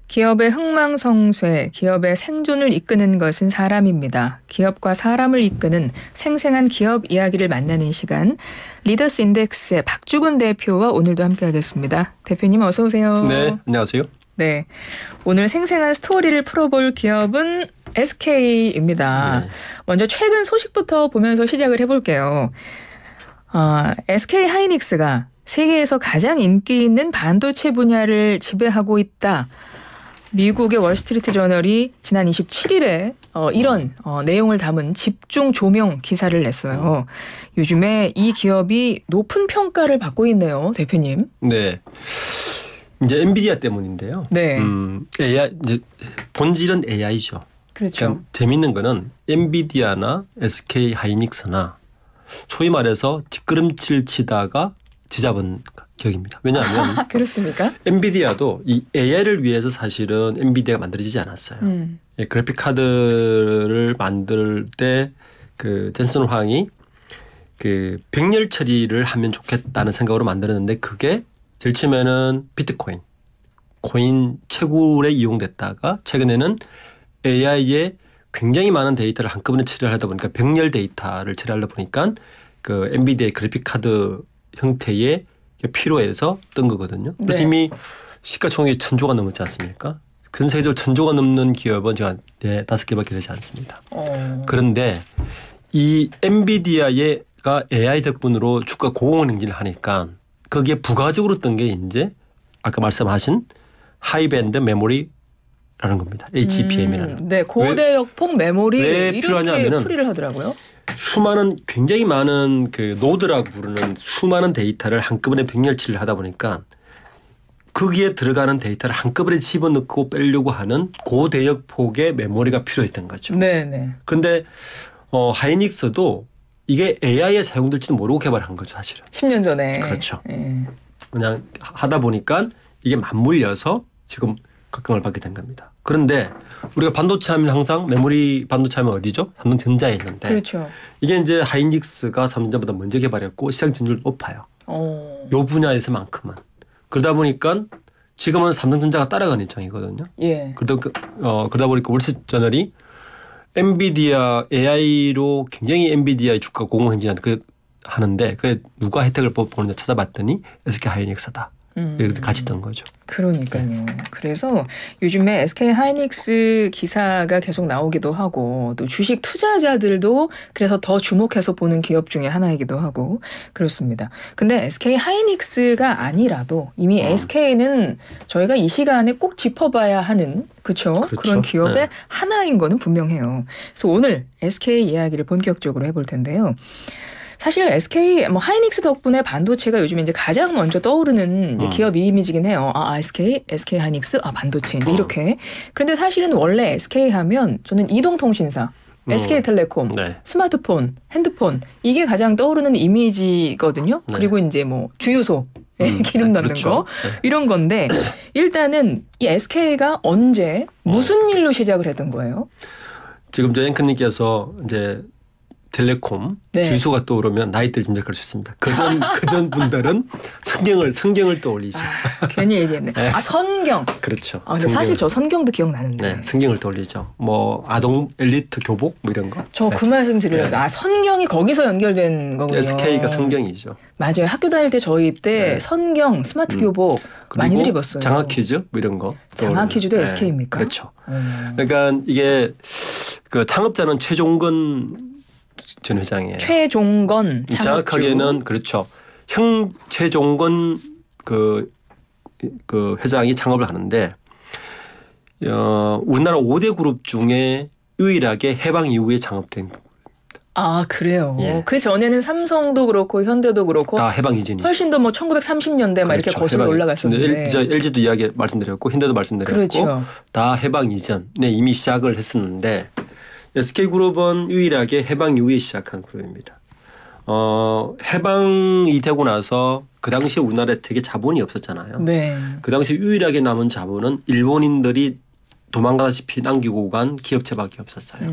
기업의 흥망성쇠, 기업의 생존을 이끄는 것은 사람입니다. 기업과 사람을 이끄는 생생한 기업 이야기를 만나는 시간, 리더스 인덱스의 박주근 대표와 오늘도 함께하겠습니다. 대표님 어서 오세요. 네, 안녕하세요. 네, 오늘 생생한 스토리를 풀어볼 기업은 SK입니다. 네. 먼저 최근 소식부터 보면서 시작을 해볼게요. SK 하이닉스가 세계에서 가장 인기 있는 반도체 분야를 지배하고 있다. 미국의 월스트리트 저널이 지난 27일에 이런 내용을 담은 집중 조명 기사를 냈어요. 요즘에 이 기업이 높은 평가를 받고 있네요, 대표님. 네, 이제 엔비디아 때문인데요. 네. AI 이제 본질은 AI죠. 그렇죠. 그러니까 재밌는 거는 엔비디아나 SK 하이닉스나 소위 말해서 뒷걸음질 치다가 지잡은 격입니다. 왜냐하면 그렇습니까? 엔비디아도 이 AI를 위해서 사실은 엔비디아가 만들어지지 않았어요. 예, 그래픽 카드를 만들 때 그 젠슨 황이 그 백렬 처리를 하면 좋겠다는 생각으로 만들었는데 그게 제일 처음에는 비트코인, 코인 채굴에 이용됐다가 최근에는 AI에 굉장히 많은 데이터를 한꺼번에 처리를 하다 보니까 백렬 데이터를 처리하다 보니까 그 엔비디아의 그래픽 카드 형태의 필요해서 뜬 거거든요. 그래서 네. 이미 시가총액이 1,000조가 넘었지 않습니까? 전 세계적으로 1,000조가 넘는 기업은 제가 5개밖에 되지 않습니다. 그런데 이 엔비디아가 AI 덕분으로 주가 고공을 행진을 하니까 거기에 부가적으로 뜬 게 이제 아까 말씀하신 하이밴드 메모리라는 겁니다. HBM이라는. 네, 고대역폭 메모리 왜 이렇게 필요하냐면은 풀이를 하더라고요. 굉장히 많은 그 노드라고 부르는 수많은 데이터를 한꺼번에 백렬치를 하다 보니까 거기에 들어가는 데이터를 한꺼번에 집어넣고 빼려고 하는 고대역 폭의 메모리가 필요했던 거죠. 네네. 그런데 하이닉스도 이게 AI에 사용될지도 모르고 개발한 거죠, 사실은. 10년 전에. 그렇죠. 네. 그냥 하다 보니까 이게 맞물려서 지금 각광을 받게 된 겁니다. 그런데 우리가 반도체 하면 항상 메모리 반도체 하면 어디죠? 삼성전자에 있는데 그렇죠. 이게 이제 하이닉스가 삼성전자보다 먼저 개발했고 시장 진출도 높아요. 요 분야에서만큼은. 그러다 보니까 지금은 삼성전자가 따라가는 입장이거든요. 예. 그러다 보니까 월스트리트저널이 엔비디아 AI로 굉장히 엔비디아의 주가 공공행진하는데 하는데 그 누가 혜택을 보느냐 찾아봤더니 SK 하이닉스다. 이렇게 같이 뜬 거죠. 그러니까요. 그래서 요즘에 SK 하이닉스 기사가 계속 나오기도 하고 또 주식 투자자들도 그래서 더 주목해서 보는 기업 중에 하나이기도 하고 그렇습니다. 근데 SK 하이닉스가 아니라도 이미 SK는 저희가 이 시간에 꼭 짚어봐야 하는 그렇죠? 그런 기업의 네. 하나인 거는 분명해요. 그래서 오늘 SK 이야기를 본격적으로 해볼 텐데요. 사실 SK 하이닉스 덕분에 반도체가 요즘 이제 가장 먼저 떠오르는 이제 기업 이미지긴 해요. SK 하이닉스, 반도체 이제 이렇게. 그런데 사실은 원래 SK 하면 저는 이동통신사, SK텔레콤, 네. 스마트폰, 핸드폰 이게 가장 떠오르는 이미지거든요. 네. 그리고 이제 뭐 주유소 기름 넣는 그렇죠. 거 네. 이런 건데 일단은 이 SK가 언제 무슨 일로 시작을 했던 거예요? 지금 저 앵커님께서 이제 텔레콤 네. 주소가 떠오르면 나이대를 짐작할 수 있습니다. 그전 분들은 성경을 떠올리죠. 괜히 얘기했네. 네. 선경. 그렇죠. 근데 사실 저 선경도 기억나는데. 네, 성경을 떠올리죠. 뭐 아동 엘리트 교복 뭐 이런 거. 저 그 말씀 드리려서 선경이 거기서 연결된 거군요. SK가 성경이죠. 맞아요. 학교 다닐 때 저희 때 선경, 스마트 교복 많이들 입었어요. 장학 퀴즈 뭐 이런 거. 장학 퀴즈도 SK입니까? 그렇죠. 그러니까 이게 그 창업자는 최종건 전 회장이에요. 최종건 창업주. 정확하게는 그렇죠. 최종건 그 회장이 창업을 하는데 우리나라 5대 그룹 중에 유일하게 해방 이후에 창업된. 그래요. 예. 그 전에는 삼성도 그렇고 현대도 그렇고 다 해방 이전이죠. 훨씬 더 1930년대 막 이렇게 거슬러 올라갔었는데. LG도 이야기 말씀드렸고 현대도 말씀드렸고 그렇죠. 다 해방 이전에 이미 시작을 했었는데 SK그룹은 유일하게 해방 이후에 시작한 그룹입니다. 해방이 되고 나서 그 당시에 우리나라에 되게 자본이 없었잖아요. 네. 그 당시에 유일하게 남은 자본은 일본인들이 도망가다시피 남기고 간 기업체밖에 없었어요.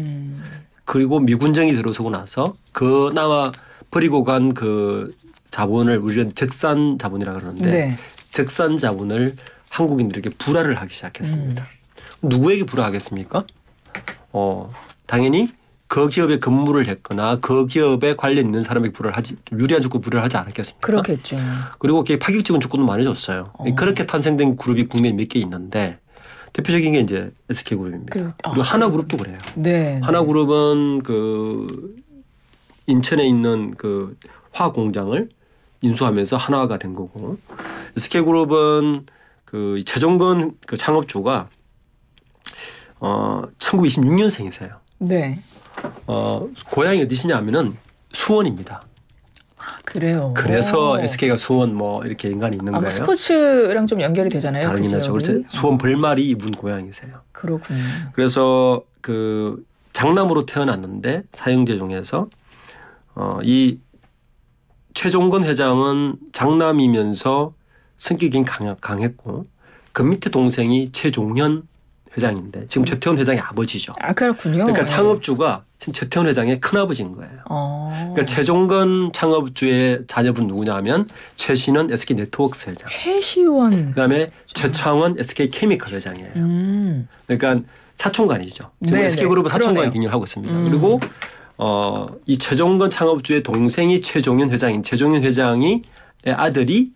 그리고 미군정이 들어서고 나서 그나마 버리고 간 그 자본을 우리는 적산 자본이라고 그러는데 네. 적산 자본을 한국인들에게 불화를 하기 시작했습니다. 누구에게 불화하겠습니까? 당연히 그 기업에 근무를 했거나 그 기업에 관련 있는 사람에게 유리한 조건 불화를 하지 않았겠습니까? 그렇겠죠. 그리고 그게 파격적인 조건도 많이 줬어요. 그렇게 탄생된 그룹이 국내에 몇 개 있는데 대표적인 게 이제 SK그룹입니다. 그리고 하나그룹도 그래요. 네. 하나그룹은 그 인천에 있는 그 화학 공장을 인수하면서 하나가 된 거고, SK그룹은 그 최종건 그 창업주가 1926년생이세요. 네. 고향이 어디시냐면은 수원입니다. 아, 그래요. 그래서 SK가 수원 뭐 이렇게 연관이 있는 거예요. 스포츠랑 좀 연결이 되잖아요. 당연히 하죠. 그렇죠. 수원 벌말이 이분 고향이세요. 그렇군요. 그래서 그 장남으로 태어났는데 사형제 중에서 이 최종건 회장은 장남이면서 성격이 강했고 그 밑에 동생이 최종현 회장인데 지금 최태원 회장의 아버지죠. 아, 그렇군요. 그러니까 창업주가 최태원 회장의 큰아버지인 거예요. 그러니까 최종건 창업주의 자녀분 누구냐면 최신원 SK네트워크스 회장. 최시원. 그다음에 최창원 SK케미컬 회장이에요. 그러니까 사촌간이죠. 지금 SK그룹은 사촌간이 경영을 하고 있습니다. 그리고 이 최종건 창업주의 동생이 최종현 회장인 최종현 회장의 아들이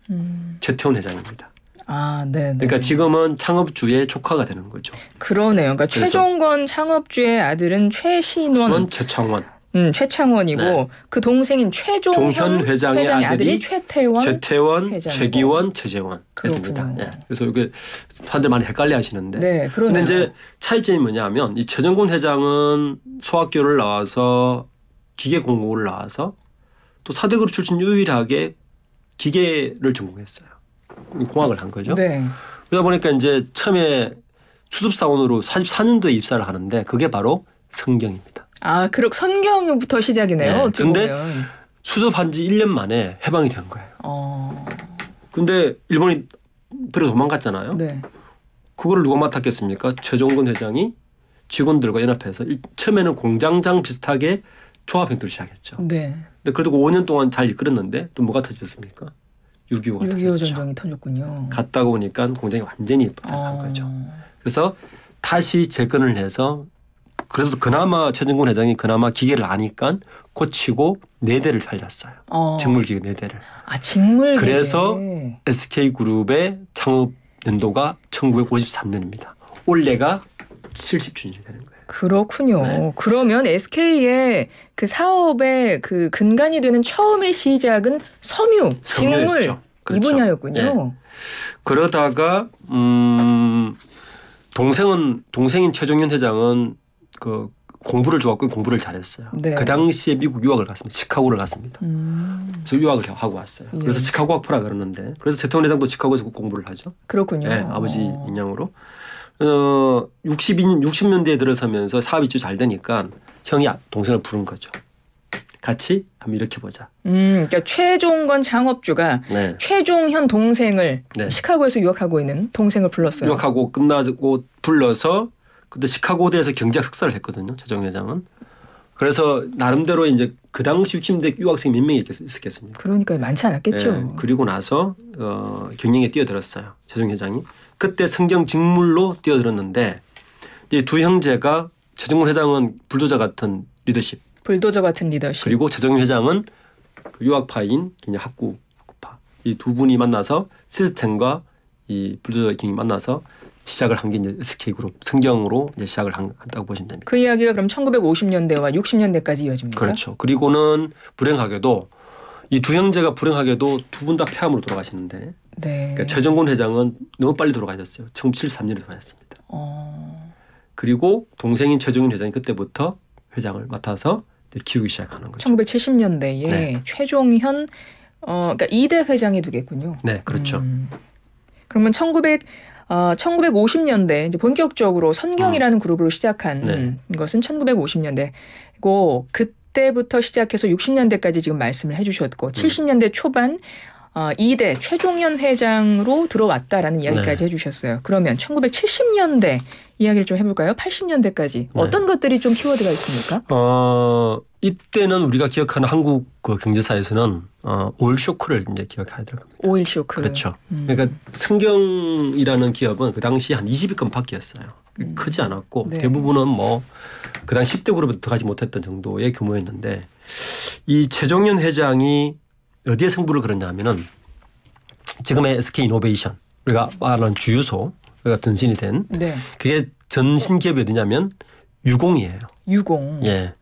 최태원 회장입니다. 아, 네. 그러니까 지금은 창업주의 조카가 되는 거죠. 그러네요. 그러니까 최종건 창업주의 아들은 최신원, 최창원, 최창원이고 네. 그 동생인 최종현 회장의 아들이 최태원, 최기원, 최재원. 그렇군요. 네. 그래서 이게 사람들 많이 헷갈려하시는데. 네, 그런데 이제 차이점이 뭐냐면 이 최종건 회장은 소학교를 나와서 기계 공고를 나와서 또 사대그룹 출신 유일하게 기계를 전공했어요. 공학을 한 거죠. 네. 그러다 보니까 이제 처음에 수습사원으로 44년도에 입사를 하는데 그게 바로 성경입니다. 아, 그렇고 선경부터 시작이네요. 그런데 네. 수습한 지 1년 만에 해방이 된 거예요. 근데 일본이 버려 도망갔잖아요. 네. 그거를 누가 맡았겠습니까? 최종건 회장이 직원들과 연합해서 처음에는 공장장 비슷하게 조합 행동을 시작했죠. 네. 근데 그래도 5년 동안 잘 이끌었는데 또 뭐가 터졌습니까? 6.25 전쟁이 터졌군요. 갔다가 오니까 공장이 완전히 박살난 거죠. 그래서 다시 재건을 해서 그래도 그나마 최종건 회장이 그나마 기계를 아니까 고치고 4대를 살렸어요. 직물기계 4대를. 아, 직물기계. 그래서 SK그룹의 창업 연도가 1953년입니다. 올해가 70주년이 되는 거예요. 그렇군요. 네. 그러면 SK의 그 사업의 그 근간이 되는 처음의 시작은 섬유, 직물 그렇죠. 이 분야였군요. 네. 그러다가 동생인 최종현 회장은 그 공부를 좋아했고 공부를 잘했어요. 네. 그 당시에 미국 유학을 갔습니다. 시카고를 갔습니다. 그래서 유학을 하고 왔어요. 그래서 시카고 학파라 그러는데 그래서 최태원 회장도 시카고에서 공부를 하죠. 그렇군요. 네, 아버지 인양으로. 60년대에 들어서면서 사업이 좀 잘 되니까 형이 동생을 부른 거죠. 같이 한번 이렇게 보자. 그러니까 최종건 창업주가 네. 최종현 동생을 네. 시카고에서 유학하고 있는 동생을 불렀어요. 유학하고 끝나고 불러서 그때 시카고대에서 경제학 석사를 했거든요. 최종 회장은. 그래서 나름대로 이제 그 당시 60년대 유학생이 몇 명이 있었겠습니까? 그러니까 많지 않았겠죠. 네. 그리고 나서 경영에 뛰어들었어요. 최종 회장이. 그때 성경 직물로 뛰어들었는데 이제 두 형제가 최종건 회장은 불도저 같은 리더십. 그리고 최종현 회장은 그 유학파인 학구파. 이 두 분이 만나서 시스템과 이 불도저 경이 만나서 시작을 한 게 이제 SK그룹 성경으로 이제 시작을 한다고 보시면 됩니다. 그 이야기가 그럼 1950년대와 60년대까지 이어집니까? 그렇죠. 그리고는 불행하게도 이 두 형제가 불행하게도 두 분 다 폐암으로 돌아가시는데 네. 그러니까 최종건 회장은 너무 빨리 돌아가셨어요. 1973년에 돌아가셨습니다. 그리고 동생인 최종현 회장이 그때부터 회장을 맡아서 키우기 시작하는 거죠. 1970년대에 네. 최종현 그러니까 2대 회장이 되겠군요. 네, 그렇죠. 그러면 1950년대 이제 본격적으로 선경이라는 그룹으로 시작한 네. 것은 1950년대고 그때부터 시작해서 60년대까지 지금 말씀을 해주셨고 70년대 초반 2대 최종현 회장으로 들어왔다라는 이야기까지 네. 해주셨어요. 그러면 1970년대 이야기를 좀 해볼까요? 80년대까지 네. 어떤 것들이 좀 키워드가 있습니까? 이때는 우리가 기억하는 한국 그 경제사에서는 오일 쇼크를 이제 기억해야 될 겁니다. 오일 쇼크. 그렇죠. 그러니까 성경이라는 기업은 그 당시 한 20위권 밖이었어요. 크지 않았고 네. 대부분은 뭐 그 당시 10대 그룹에 들어가지 못했던 정도의 규모였는데 이 최종현 회장이 어디에 승부를 걸었냐면은 지금의 SK 이노베이션 우리가 말하는 주유소가 전신이 된 네. 그게 전신 기업이 어디냐면 유공이에요. 유공. 예.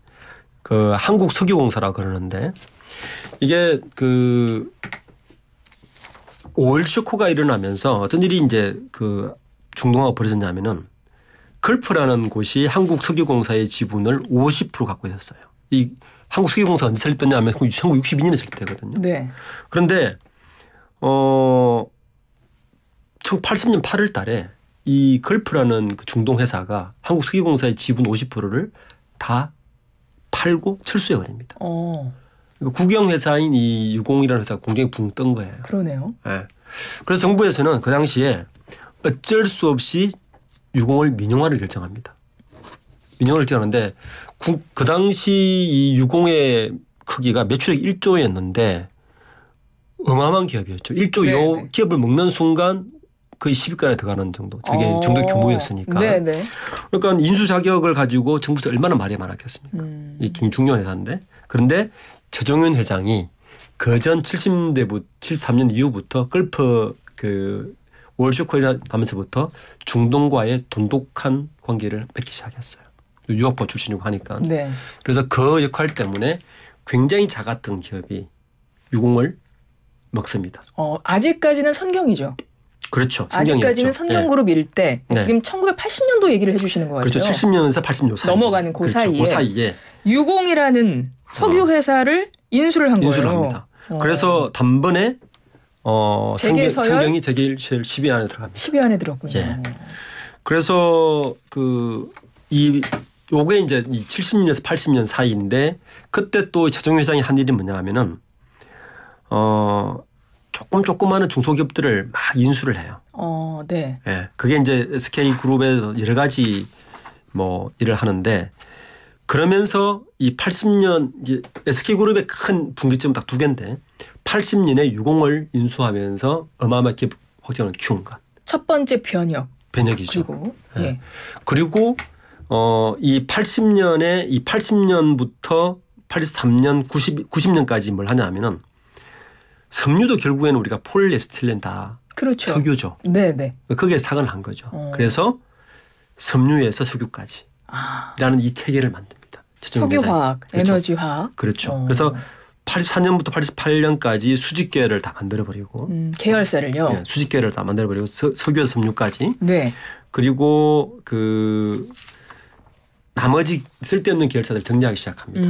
그 한국석유공사라고 그러는데 이게 그 오일 쇼크가 일어나면서 어떤 일이 이제 그 중동하고 벌어졌냐면은 걸프라는 곳이 한국석유공사의 지분을 50% 갖고 있었어요. 이 한국석유공사가 언제 설립됐냐면 1962년에 설립되거든요. 네. 그런데 1980년 8월 달에 이 걸프라는 그 중동 회사가 한국석유공사의 지분 50%를 다 팔고 철수해 버립니다. 국영 회사인 이 유공이라는 회사가 굉장히 붕 뜬 거예요. 그러네요. 네. 그래서 정부에서는 그 당시에 어쩔 수 없이 유공을 민영화를 결정합니다. 민영화를 결정하는데 그 당시 이 유공의 크기가 매출액 1조였는데 어마어마한 기업이었죠. 1조 요 기업을 먹는 순간 거의 10위권에 들어가는 정도. 되게 정도 규모였으니까. 네네. 그러니까 인수 자격을 가지고 정부에서 얼마나 말이 많았겠습니까. 이 중요한 회사인데. 그런데 최종현 회장이 그전 70년대부터 73년 이후부터 걸프 그 월쇼크를 하면서부터 중동과의 돈독한 관계를 맺기 시작했어요. 유학파 출신이고 하니까. 네. 그래서 그 역할 때문에 굉장히 작았던 기업이 유공을 먹습니다. 아직까지는 선경이죠. 그렇죠. 아직까지는 선경그룹일 때 네. 지금 1980년도 얘기를 해주시는 거 같아요. 그렇죠. 70년에서 80년 사이. 넘어가는 그 그렇죠. 사이에. 그 사이에. 유공이라는 석유 회사를 인수를 한 인수를 거예요. 합니다. 그래서 단번에 재계서열? 성경이 재계일 10위 안에 들어갑니다. 10위 안에 들었군요. 예. 그래서 요게 이제 이 70년에서 80년 사이인데 그때 또 최종현 회장이 한 일이 뭐냐 하면은 조그마한 중소기업들을 막 인수를 해요. 네. 예. 그게 이제 SK 그룹의 여러 가지 뭐 일을 하는데 그러면서 이 80년 이제 SK 그룹의 큰 분기점은 딱 두 개인데 80년에 유공을 인수하면서 어마어마한 기업 확장을 키운 것. 첫 번째 변혁이죠. 그리고 예. 그리고 이 80년부터 83년 90년까지 뭘 하냐면은 섬유도 결국에는 우리가 폴리에스틸렌 다 그렇죠. 석유죠. 네네. 거기에 사근을 한 거죠. 그래서 섬유에서 석유까지 라는 이 체계를 만듭니다. 석유화학, 그렇죠. 에너지화학. 그렇죠. 그래서 84년부터 88년까지 수직계를 다 만들어버리고 계열사를요. 네, 수직계를 다 만들어버리고 석유에서 섬유까지. 네. 그리고 나머지 쓸데없는 계열사들 정리하기 시작합니다.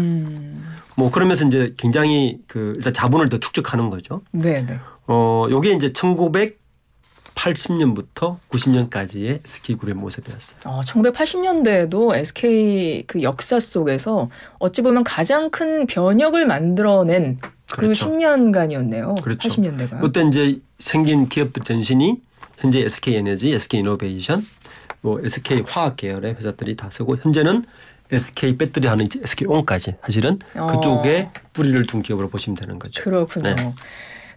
뭐 그러면서 이제 굉장히 일단 자본을 더 축적하는 거죠. 네네. 요게 이제 1980년부터 90년까지의 SK그룹의 모습이었어요. 1980년대에도 SK 그 역사 속에서 어찌 보면 가장 큰 변혁을 만들어낸 그렇죠. 그 10년간이었네요. 그렇죠. 80년대가. 그때 이제 생긴 기업들 전신이 현재 SK에너지, SK이노베이션, 뭐 SK 화학 계열의 회사들이 다 쓰고 현재는 SK 배터리 하는 SK온까지 사실은 그쪽에 뿌리를 둔 기업으로 보시면 되는 거죠. 그렇군요. 네.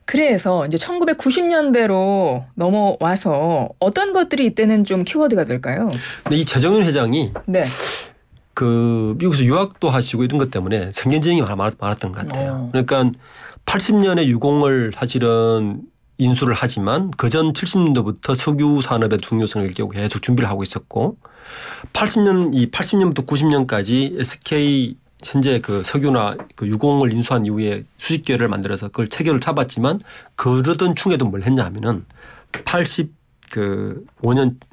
그래서 이제 1990년대로 넘어와서 어떤 것들이 이때는 좀 키워드가 될까요? 근데 이 최종현 회장이 네. 미국에서 유학도 하시고 이런 것 때문에 성견지형이 많았던 것 같아요. 그러니까 80년에 유공을 사실은 인수를 하지만 그전 70년도부터 석유 산업의 중요성을 일깨우고 계속 준비를 하고 있었고 80년부터 90년까지 SK 현재 그 석유나 그 유공을 인수한 이후에 수직계를 만들어서 그걸 체계를 잡았지만 그러던 중에도 뭘 했냐 하면은 5년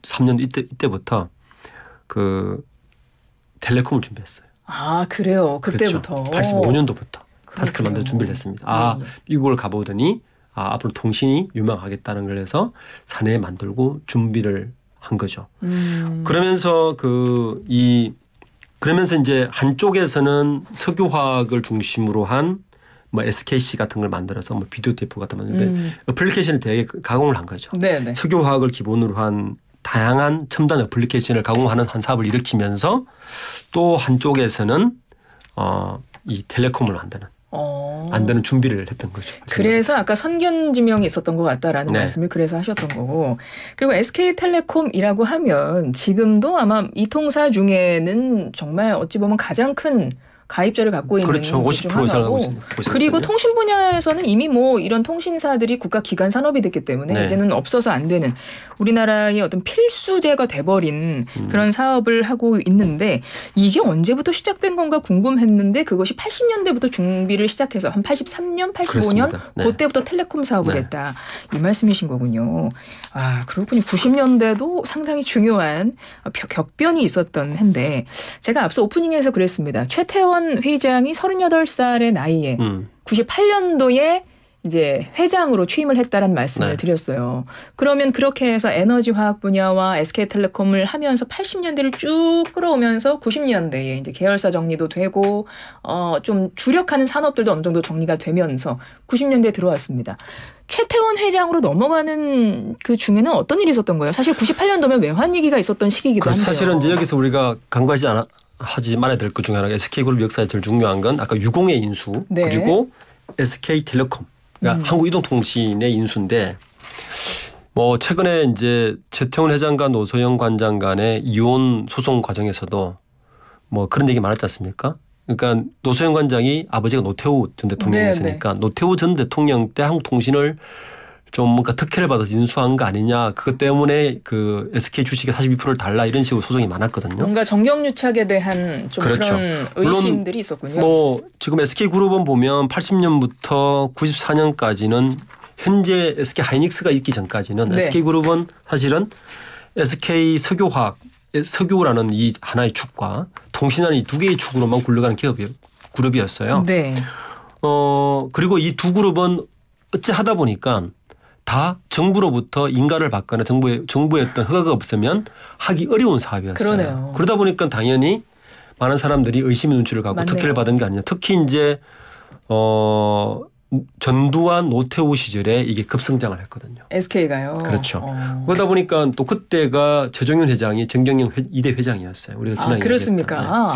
3년 이때부터 텔레콤을 준비했어요. 그래요. 그때부터. 그렇죠. 85년도부터 타스크를 만들어 준비를 했습니다. 미국을 가보더니 앞으로 통신이 유명하겠다는 걸 해서 사내에 만들고 준비를 한 거죠. 그러면서 그러면서 이제 한쪽에서는 석유화학을 중심으로 한 뭐 SKC 같은 걸 만들어서 뭐 비디오 테이프 같은 거 만드는데 어플리케이션을 되게 가공을 한 거죠. 네네. 석유화학을 기본으로 한 다양한 첨단 어플리케이션을 가공하는 한 사업을 일으키면서 또 한쪽에서는 이 텔레콤을 만드는 만드는 준비를 했던 거죠. 그래서 아까 선견지명이 있었던 것 같다라는 네. 말씀을 그래서 하셨던 거고. 그리고 SK텔레콤이라고 하면 지금도 아마 이 통사 중에는 정말 어찌 보면 가장 큰 가입자를 갖고 있는 그렇죠. 50% 이상을 하고 있습니다. 그리고 통신 분야에서는 이미 뭐 이런 통신사들이 국가 기관 산업이 됐기 때문에 네. 이제는 없어서 안 되는 우리나라의 어떤 필수제가 돼버린 그런 사업을 하고 있는데 이게 언제부터 시작된 건가 궁금했는데 그것이 80년대부터 준비를 시작해서 한 83년, 85년 그렇습니다. 네. 그때부터 텔레콤 사업을 네. 했다. 이 말씀이신 거군요. 아 그렇군요. 90년대도 상당히 중요한 격변이 있었던 해인데 제가 앞서 오프닝에서 그랬습니다. 최태원 회장이 38살의 나이에 98년도에 이제 회장으로 취임을 했다라는 말씀을 네. 드렸어요. 그러면 그렇게 해서 에너지화학 분야와 SK텔레콤을 하면서 80년대를 쭉 끌어오면서 90년대에 이제 계열사 정리도 되고 좀 주력하는 산업들도 어느 정도 정리가 되면서 90년대에 들어왔습니다. 최태원 회장으로 넘어가는 그 중에는 어떤 일이 있었던 거예요? 사실 98년도면 외환위기가 있었던 시기이기도 한데요. 사실은 이제 여기서 우리가 하지 말아야 될 것 중에 하나가 SK그룹 역사에 제일 중요한 건 아까 유공의 인수 네. 그리고 SK텔레콤 그러니까 한국이동통신의 인수인데 뭐 최근에 이제 최태원 회장과 노소영 관장 간의 이혼 소송 과정에서도 뭐 그런 얘기 많았지 않습니까? 그러니까 노소영 관장이 아버지가 노태우 전 대통령이었으니까 노태우 전 대통령 때 한국통신을 좀 뭔가 특혜를 받아서 인수한 거 아니냐. 그것 때문에 그 SK 주식의 42%를 달라 이런 식으로 소송이 많았거든요. 뭔가 정경유착에 대한 좀 그렇죠. 그런 의심들이 있었군요. 뭐 지금 SK그룹은 보면 80년부터 94년까지는 현재 SK하이닉스가 있기 전까지는 네. SK그룹은 사실은 SK 석유화학, 석유라는 이 하나의 축과 통신하는 이 두 개의 축으로만 굴러가는 그룹이었어요. 네. 그리고 이 두 그룹은 어찌 하다 보니까 다 정부로부터 인가를 받거나 정부의 어떤 허가가 없으면 하기 어려운 사업이었어요. 그러네요. 그러다 보니까 당연히 많은 사람들이 의심의 눈치를 갖고 맞네요. 특혜를 받은 게 아니냐. 특히 이제 전두환 노태우 시절에 이게 급성장을 했거든요. SK가요. 그렇죠. 그러다 보니까 또 그때가 최종윤 회장이 정경영 2대 회장이었어요. 우리가 지난해 그렇습니까?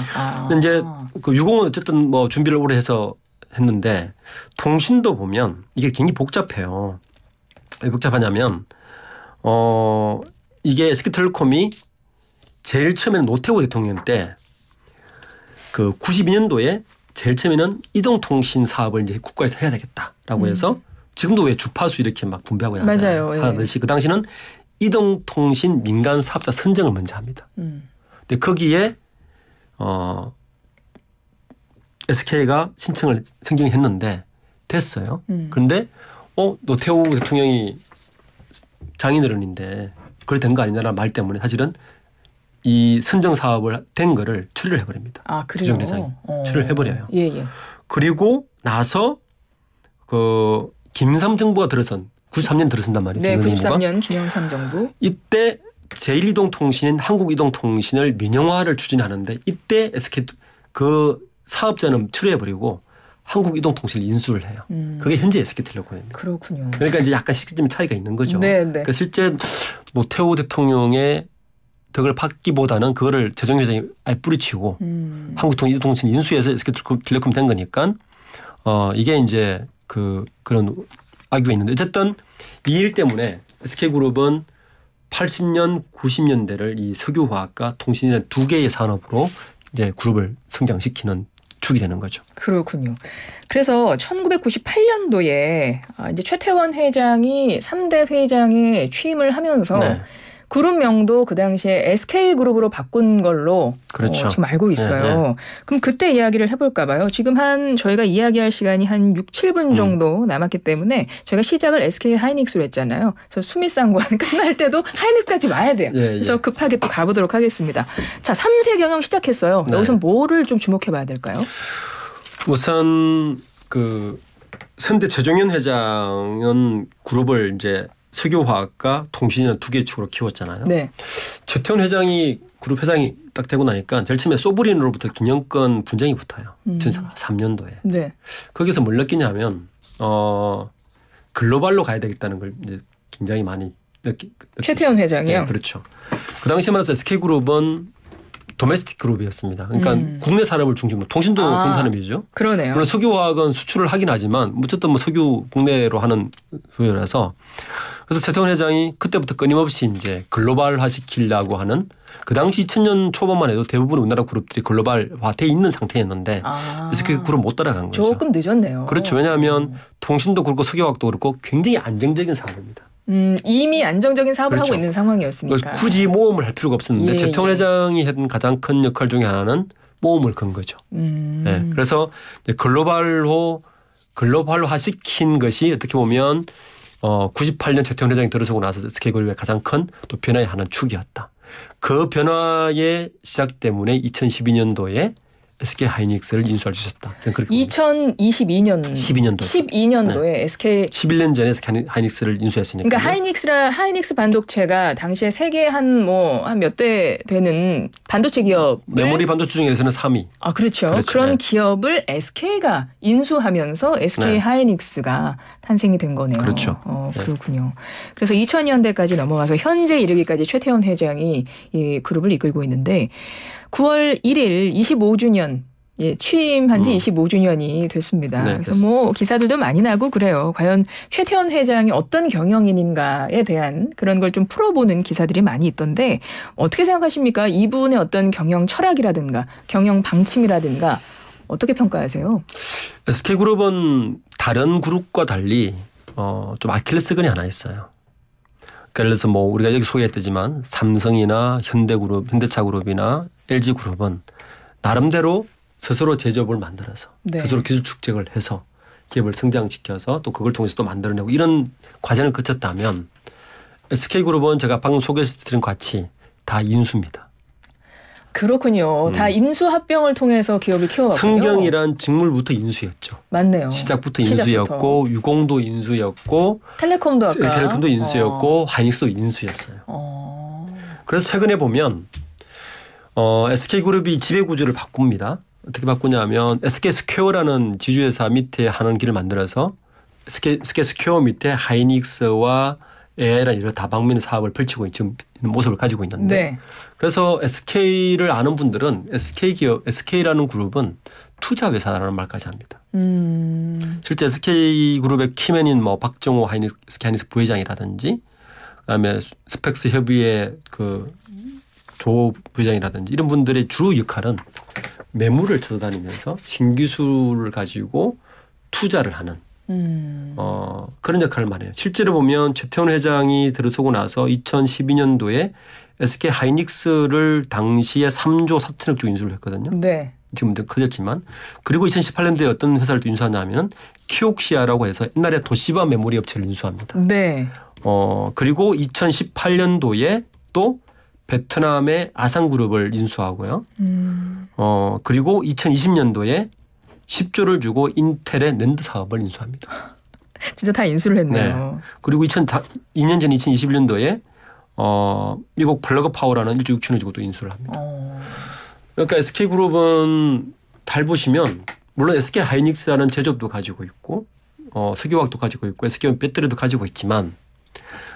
근데 이제 그 유공은 어쨌든 뭐 준비를 오래 해서 했는데 통신도 보면 이게 굉장히 복잡해요. 왜 복잡하냐면 이게 SK텔레콤이 제일 처음에는 노태우 대통령 때 그 92년도에 제일 처음에는 이동통신 사업을 이제 국가에서 해야 되겠다라고 해서 지금도 왜 주파수 이렇게 막 분배하고 맞아요. 하듯이 그 당시는 이동통신 민간 사업자 선정을 먼저 합니다. 근데 거기에 SK가 선정했는데 됐어요. 그런데 노태우 대통령이 장인어른인데 그래 된 거 아니냐라는 말 때문에 사실은 이 선정 사업을 된 거를 처리를 해버립니다. 그래요? 최종윤 회장이 처리를 해버려요. 예. 그리고 나서 그 김삼 정부가 93년 들어선단 말이에요. 네, 93년 김영삼 정부. 이때 제1이동통신인 한국이동통신을 민영화를 추진하는데 이때 SK 그 사업자는 철회해버리고 한국이동통신을 인수를 해요. 그게 현재 SK텔레콤입니다. 그렇군요. 그러니까 이제 약간 시기점 차이가 있는 거죠. 네. 그러니까 실제 노태우 대통령의 덕을 받기보다는 그거를 최종윤 회장이 아예 뿌리치고 한국이동통신 인수해서 SK텔레콤 된 거니까 이게 이제 그런 악유가 있는데 어쨌든 이 일 때문에 SK그룹은 80년, 90년대를 이 석유화학과 통신이라는 두 개의 산업으로 이제 그룹을 성장시키는 축이 되는 거죠. 그렇군요. 그래서 1998년도에 이제 최태원 회장이 3대 회장에 취임을 하면서 네. 그룹명도 그 당시에 SK그룹으로 바꾼 걸로 그렇죠. 지금 알고 있어요. 네. 그럼 그때 이야기를 해볼까 봐요. 지금 저희가 이야기할 시간이 한 6, 7분 정도 남았기 때문에 저희가 시작을 SK하이닉스로 했잖아요. 그래서 수미상관 끝날 때도 하이닉스까지 와야 돼요. 그래서 급하게 또 가보도록 하겠습니다. 자, 3세 경영 시작했어요. 네. 여기서 뭐를 좀 주목해 봐야 될까요? 우선 그 선대 최종윤 회장은 그룹을 이제 석유화학과 통신이라는 두 개의 축으로 키웠잖아요. 네. 최태원 회장이 그룹 회장이 딱 되고 나니까 제일 처음에 소브린으로부터 기념권 분쟁이 붙어요. 2003년도에. 네. 거기서 뭘 느끼냐면 글로벌로 가야 되겠다는 걸 이제 굉장히 많이 최태원 회장이요? 네, 그렇죠. 그 당시에 말해서 SK그룹은 도메스틱 그룹이었습니다. 그러니까 국내 산업을 중심으로 통신도 국내 산업이죠. 그러네요. 물론 석유화학은 수출을 하긴 하지만 어쨌든 뭐 석유 국내로 하는 수요라서 그래서 최태원 회장이 그때부터 끊임없이 이제 글로벌화 시키려고 하는 그 당시 2000년 초반만 해도 대부분 우리나라 그룹들이 글로벌화돼 있는 상태였는데 그래서 그 그룹 못 따라간 거죠. 조금 늦었네요. 그렇죠. 왜냐하면 통신도 그렇고 석유화학도 그렇고 굉장히 안정적인 사업입니다. 이미 안정적인 사업을 그렇죠. 하고 있는 상황이었으니까. 굳이 모험을 할 필요가 없었는데 최태원 회장이 했던 가장 큰 역할 중에 하나는 모험을 건 거죠. 네. 그래서 글로벌화 시킨 것이 어떻게 보면 98년 최태원 회장이 들어서고 나서 SK그룹의 가장 큰 또 변화의 하나는 축이었다. 그 변화의 시작 때문에 2012년도에 SK하이닉스를 인수할 수 있었다. 저는 그렇게 12년도에 네. SK 11년 전에 SK하이닉스를 인수했으니까. 그러니까 하이닉스 반도체가 당시에 세계 한 몇 대 되는 반도체 기업 메모리 반도체 중에서는 3위. 아 그렇죠. 그런 네. 기업을 SK가 인수하면서 SK 하이닉스가 탄생이 된 거네요. 그렇죠. 그렇군요. 그래서 2000년대까지 넘어가서 현재 이르기까지 최태원 회장이 이 그룹을 이끌고 있는데 9월 1일 25주년 취임한 지 25주년이 됐습니다. 네, 그래서 뭐 기사들도 많이 나고 그래요. 과연 최태원 회장이 어떤 경영인인가에 대한 그런 걸 좀 풀어보는 기사들이 많이 있던데 어떻게 생각하십니까? 이분의 어떤 경영 철학이라든가 경영 방침이라든가 어떻게 평가하세요? SK그룹은 다른 그룹과 달리 좀 아킬레스건이 하나 있어요. 그래서 뭐 우리가 여기 소개했지만 삼성이나 현대차그룹이나 LG그룹은 나름대로 스스로 제조업을 만들어서 스스로 기술 축적을 해서 기업을 성장시켜서 또 그걸 통해서 또 만들어내고 이런 과정을 거쳤다면 SK그룹은 제가 방금 소개해드린 같이 다 인수입니다. 그렇군요. 다 인수합병을 통해서 기업을 키워왔군요. 성경이란 직물부터 인수였죠. 맞네요. 시작부터 인수였고 유공도 인수였고 텔레콤도 인수였고 하이닉스도 인수였어요. 그래서 최근에 보면 SK그룹이 지배구조를 바꿉니다. 어떻게 바꾸냐면 SK스퀘어라는 지주회사 밑에 하는 길을 만들어서 SK스퀘어 밑에 하이닉스와 AI라는 이런 다방면 사업을 펼치고 있는 모습을 가지고 있는데 그래서 SK를 아는 분들은 SK라는 그룹은 투자 회사라는 말까지 합니다. 실제 SK그룹의 키맨인 뭐 박정호 SK하이닉스 부회장이라든지 그다음에 스펙스 협의회 그 조 부회장이라든지 이런 분들의 주로 역할은 매물을 찾아다니면서 신기술을 가지고 투자를 하는 그런 역할을 많이 해요. 실제로 보면 최태원 회장이 들어서고 나서 2012년도에 SK 하이닉스를 당시에 3조 4천억 주 인수를 했거든요. 네. 지금 좀 커졌지만 그리고 2018년도에 어떤 회사를 또 인수하냐면은 키옥시아라고 해서 옛날에 도시바 메모리 업체를 인수합니다. 네. 그리고 2018년도에 또 베트남의 아산그룹을 인수하고요. 그리고 2020년도에 10조를 주고 인텔의 낸드 사업을 인수합니다. 진짜 다 인수를 했네요. 네. 그리고 2년 전 2021년도에 미국 플러그 파워라는 1조 6천을 주고 또 인수를 합니다. 그러니까 SK그룹은 잘 보시면 물론 SK 하이닉스라는 제조업도 가지고 있고 석유화학도 가지고 있고 SK 배터리도 가지고 있지만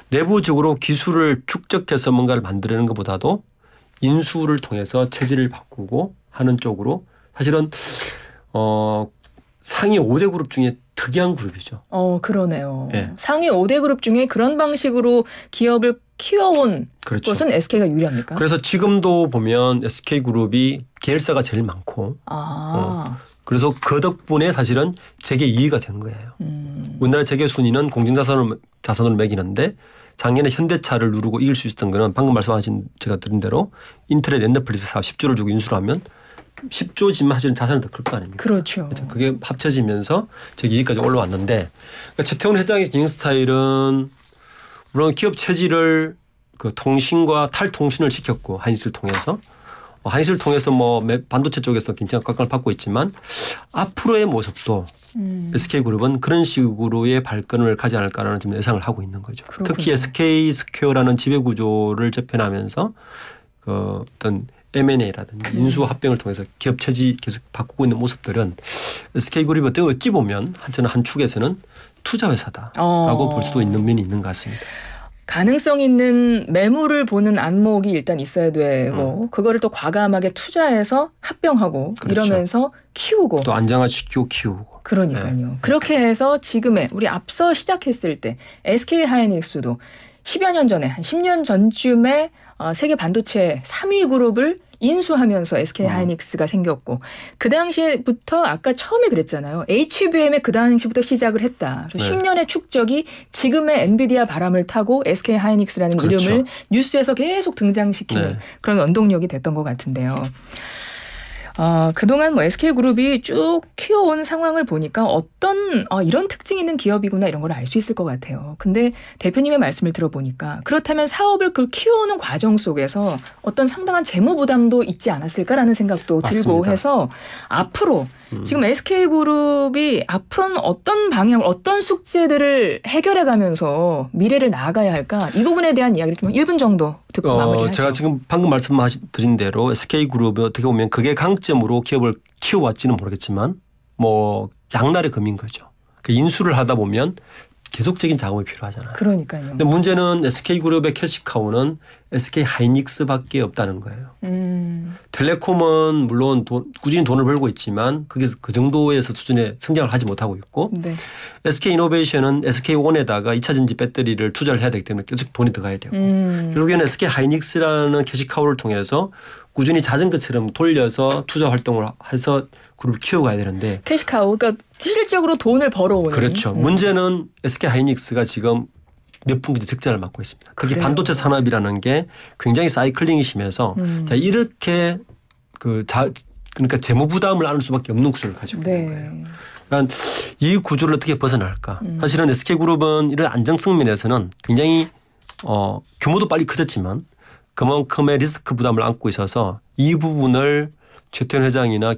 내부적으로 기술을 축적해서 뭔가를 만들어내는 것보다도 인수를 통해서 체질을 바꾸고 하는 쪽으로 사실은 상위 5대 그룹 중에 특이한 그룹이죠. 그러네요. 네. 상위 5대 그룹 중에 그런 방식으로 기업을 키워온 것은 SK가 유리합니까? 그래서 지금도 보면 SK그룹이 계열사가 제일 많고 그래서 그 덕분에 사실은 재계 2위가 된 거예요. 우리나라 재계 순위는 공정자산으로 매기는데 작년에 현대차를 누르고 이길 수 있었던 거는 방금 말씀하신 제가 드린 대로 인텔의 넷플릭스 사업 10조를 주고 인수를 하면 10조지만 사실은 자산은 더 클 거 아닙니까? 그렇죠. 그게 합쳐지면서 저기 여기까지 올라왔는데 그러니까 최태원 회장의 경영 스타일은 물론 기업 체질을 그 통신과 탈통신을 시켰고 하이닉스를 통해서 하이닉스를 통해서 뭐 반도체 쪽에서 굉장히 각광을 받고 있지만 앞으로의 모습도 SK그룹은 그런 식으로의 발전을 가지 않을까라는 지금 예상을 하고 있는 거죠. 그렇군요. 특히 SK스퀘어라는 지배구조를 접해나면서 그 어떤 M&A라든지 인수합병을 통해서 기업 체질 계속 바꾸고 있는 모습들은 SK그룹이 어찌 보면 저는 한 축에서는 투자 회사다라고 볼 수도 있는 면이 있는 것 같습니다. 가능성 있는 매물을 보는 안목이 일단 있어야 되고 그거를 또 과감하게 투자해서 합병하고 그렇죠. 이러면서 키우고 또 안정화시키고 키우고. 그러니까요. 네. 그렇게 해서 지금의 우리 앞서 시작했을 때 SK 하이닉스도 10여 년 전에 한 10년 전쯤에 세계 반도체 3위 그룹을 인수하면서 SK 하이닉스가 생겼고 그 당시부터 아까 처음에 그랬잖아요. HBM에 그 당시부터 시작을 했다. 네. 10년의 축적이 지금의 엔비디아 바람을 타고 SK 하이닉스라는 그렇죠. 이름을 뉴스에서 계속 등장시키는 네. 그런 원동력이 됐던 것 같은데요. 그동안 뭐 SK그룹이 쭉 키워온 상황을 보니까 어떤 이런 특징 있는 기업이구나 이런 걸 알 수 있을 것 같아요. 근데 대표님의 말씀을 들어보니까 그렇다면 사업을 그 키워오는 과정 속에서 어떤 상당한 재무 부담도 있지 않았을까라는 생각도 맞습니다. 들고 해서 앞으로 지금 SK그룹이 앞으로는 어떤 방향, 어떤 숙제들을 해결해가면서 미래를 나아가야 할까 이 부분에 대한 이야기를 좀 1분 정도 듣고 마무리하죠. 제가 지금 방금 말씀드린 대로 SK그룹이 어떻게 보면 그게 강점으로 기업을 키워왔지는 모르겠지만 뭐 양날의 검인 거죠. 그 인수를 하다 보면 계속적인 작업이 필요하잖아요. 그러니까요. 근데 문제는 SK그룹의 캐시카우는 SK 하이닉스밖에 없다는 거예요. 텔레콤은 물론 꾸준히 돈을 벌고 있지만 그게 그 정도에서 수준의 성장을 하지 못하고 있고 네. SK이노베이션은 SK1에다가 2차 전지 배터리를 투자를 해야 되기 때문에 계속 돈이 들어가야 되고 결국에는 SK 하이닉스라는 캐시카우를 통해서 꾸준히 자전거처럼 돌려서 투자 활동을 해서 그룹을 키워가야 되는데 캐시카우 그러니까 실질적으로 돈을 벌어오는. 그렇죠. 문제는 SK 하이닉스가 지금 몇 분기 적자를 맞고 있습니다. 특히 그래요. 반도체 산업이라는 게 굉장히 사이클링이 심해서 자, 이렇게 그러니까 재무 부담을 안을 수밖에 없는 구조를 가지고 있는 거예요. 그러니까 이 구조를 어떻게 벗어날까? 사실은 SK그룹은 이런 안정성 면에서는 굉장히 규모도 빨리 커졌지만 그만큼의 리스크 부담을 안고 있어서 이 부분을 최태원 회장이나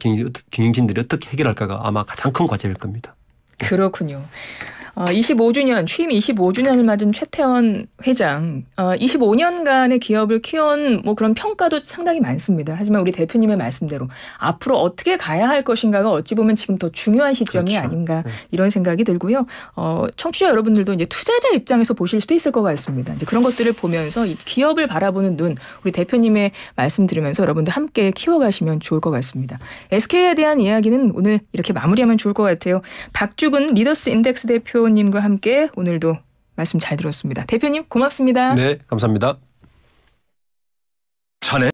경영진들이 어떻게 해결할까가 아마 가장 큰 과제일 겁니다. 그렇군요. 25주년 취임 25주년을 맞은 최태원 회장 25년간의 기업을 키운 뭐 그런 평가도 상당히 많습니다. 하지만 우리 대표님의 말씀대로 앞으로 어떻게 가야 할 것인가가 어찌 보면 지금 더 중요한 시점이 그렇죠. 아닌가 이런 생각이 들고요. 청취자 여러분들도 이제 투자자 입장에서 보실 수도 있을 것 같습니다. 이제 그런 것들을 보면서 이 기업을 바라보는 눈 우리 대표님의 말씀 들으면서 여러분도 함께 키워가시면 좋을 것 같습니다. SK에 대한 이야기는 오늘 이렇게 마무리하면 좋을 것 같아요. 박주근 리더스 인덱스 대표 님과 함께 오늘도 말씀 잘 들었습니다. 대표님 고맙습니다. 네, 감사합니다.